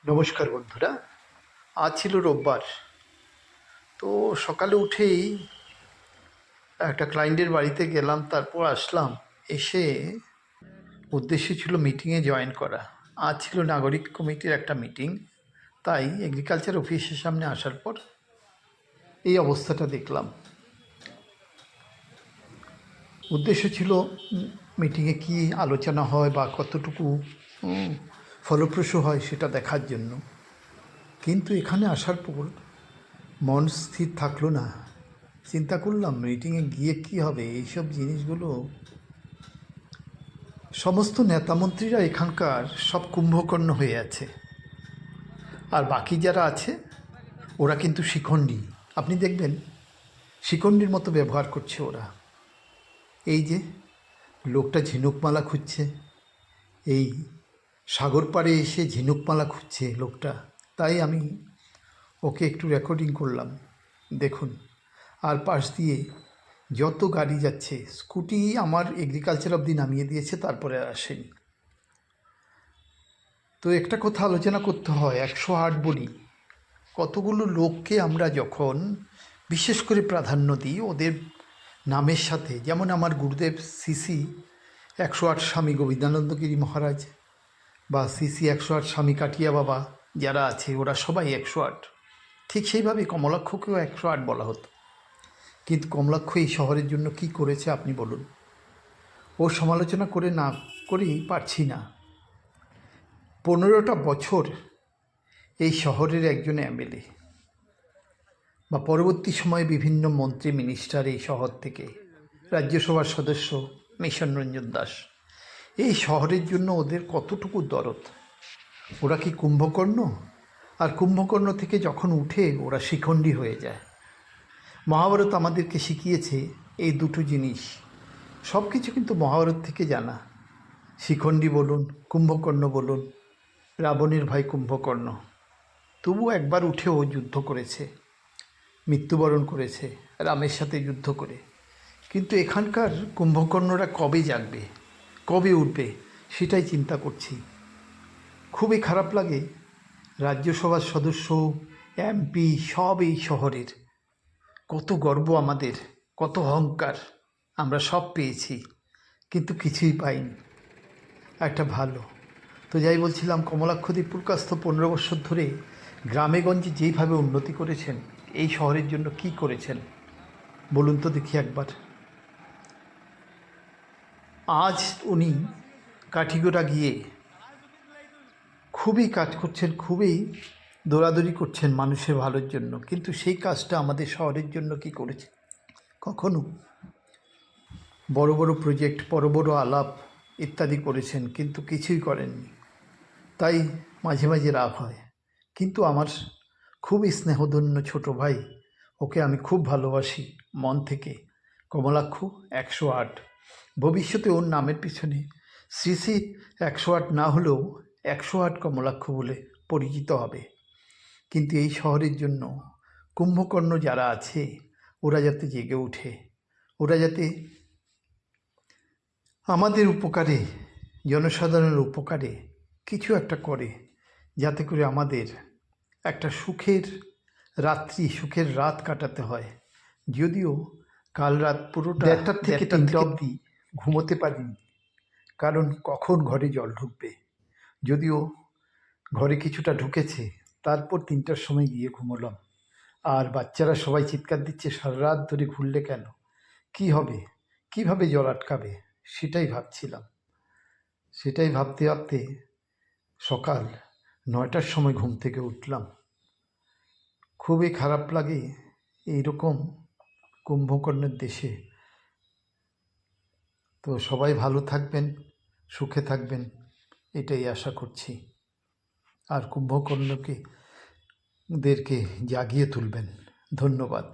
নমস্কার বন্ধুরা। আজ ছিল রোববার। তো সকালে উঠেই একটা ক্লায়েন্টের বাড়িতে গেলাম, তারপর আসলাম। এসে উদ্দেশ্য ছিল মিটিংয়ে জয়েন করা। আজ ছিল নাগরিক কমিটির একটা মিটিং, তাই এগ্রিকালচার অফিসের সামনে আসার পর এই অবস্থাটা দেখলাম। উদ্দেশ্য ছিল মিটিংয়ে কি আলোচনা হয় বা কতটুকু ফলপ্রসূ হয় সেটা দেখার জন্য। কিন্তু এখানে আসার পর মন স্থির থাকলো না। চিন্তা করলাম মিটিংয়ে গিয়ে কী হবে। এইসব জিনিসগুলো সমস্ত নেতামন্ত্রীরা এখানকার সব কুম্ভকর্ণ হয়ে আছে, আর বাকি যারা আছে ওরা কিন্তু শিখণ্ডী। আপনি দেখবেন শিখণ্ডীর মতো ব্যবহার করছে ওরা। এই যে লোকটা ঝিনুকমালা খুঁজছে, এই সাগর পাড়ে এসে ঝিনুকমালা খুঁজছে লোকটা, তাই আমি ওকে একটু রেকর্ডিং করলাম। দেখুন, আর পাশ দিয়ে যত গাড়ি যাচ্ছে, স্কুটি আমার এগ্রিকালচার অবধি নামিয়ে দিয়েছে, তারপরে আর আসেনি। তো একটা কথা আলোচনা করতে হয়, 108 বলি, কতগুলো লোককে আমরা যখন বিশেষ করে প্রাধান্য দিই ওদের নামের সাথে, যেমন আমার গুরুদেব সিসি 108 স্বামী গোবিন্দানন্দগিরি মহারাজ বা সিসি 108 স্বামী কাটিয়া বাবা যারা আছে ওরা সবাই 108। ঠিক সেইভাবে কমলাক্ষকেও 108 বলা হতো। কিন্তু কমলাক্ষ এই শহরের জন্য কি করেছে আপনি বলুন। ওর সমালোচনা করে না করেই পারছি না। 15টা বছর এই শহরের একজন এমএলএ বা পরবর্তী সময়ে বিভিন্ন মন্ত্রী মিনিস্টার এই শহর থেকে, রাজ্যসভার সদস্য মিশন রঞ্জন দাস, এই শহরের জন্য ওদের কতটুকু দরদ। ওরা কি কুম্ভকর্ণ? আর কুম্ভকর্ণ থেকে যখন উঠে ওরা শিখণ্ডী হয়ে যায়। মহাভারত আমাদেরকে শিখিয়েছে এই দুটো জিনিস। সব কিছু কিন্তু মহাভারত থেকে জানা। শিখণ্ডী বলুন, কুম্ভকর্ণ বলুন, রাবণের ভাই কুম্ভকর্ণ, তবু একবার উঠেও যুদ্ধ করেছে, মৃত্যুবরণ করেছে রামের সাথে যুদ্ধ করে। কিন্তু এখানকার কুম্ভকর্ণরা কবে জাগবে, কবে উঠবে, সেটাই চিন্তা করছি। খুবই খারাপ লাগে। রাজ্যসভার সদস্য, এমপি সব এই শহরের। কত গর্ব আমাদের, কত অহংকার, আমরা সব পেয়েছি, কিন্তু কিছুই পাইনি একটা ভালো। তো যাই বলছিলাম, কমলাক্ষদীপ পুরকাস্ত 15 বছর ধরে গ্রামেগঞ্জে যেইভাবে উন্নতি করেছেন, এই শহরের জন্য কি করেছেন বলুন তো দেখি একবার। আজ উনি কাঠিগোড়া গিয়ে খুবই কাজ করছেন, খুবই দৌড়াদৌড়ি করছেন মানুষের ভালোর জন্য, কিন্তু সেই কাজটা আমাদের শহরের জন্য কি করেছে? কখনো বড় বড় প্রজেক্ট, বড় বড় আলাপ ইত্যাদি করেছেন, কিন্তু কিছুই করেননি। তাই মাঝে মাঝে রাগ হয়। কিন্তু আমার খুবই স্নেহধন্য ছোট ভাই, ওকে আমি খুব ভালোবাসি মন থেকে। কমলাক্ষ 108। ভবিষ্যতে ওর নামের পিছনে শ্রী 108 না হলেও 108 কমলাক্ষ বলে পরিচিত হবে। কিন্তু এই শহরের জন্য কুম্ভকর্ণ যারা আছে ওরা যাতে জেগে ওঠে, ওরা যাতে আমাদের উপকারে, জনসাধারণের উপকারে কিছু একটা করে, যাতে করে আমাদের একটা সুখের রাত্রি, সুখের রাত কাটাতে হয়। যদিও কাল রাত পুরোটা 1টা থেকে 3টা অবধি ঘুমোতে পারিনি, কারণ কখন ঘরে জল ঢুকবে। যদিও ঘরে কিছুটা ঢুকেছে, তারপর 3টার সময় গিয়ে ঘুমোলাম। আর বাচ্চারা সবাই চিৎকার দিচ্ছে, সারা রাত ধরে ঘুরলে কেন, কি হবে, কিভাবে জল আটকাবে, সেটাই ভাবছিলাম। সেটাই ভাবতে ভাবতে সকাল 9টার সময় ঘুম থেকে উঠলাম। খুবই খারাপ লাগে এইরকম কুম্ভকর্ণের দেশে। তো সবাই ভালো থাকবেন, সুখে থাকবেন, এটাই আশা করছি। আর কুম্ভকর্ণকে জাগিয়ে তুলবেন। ধন্যবাদ।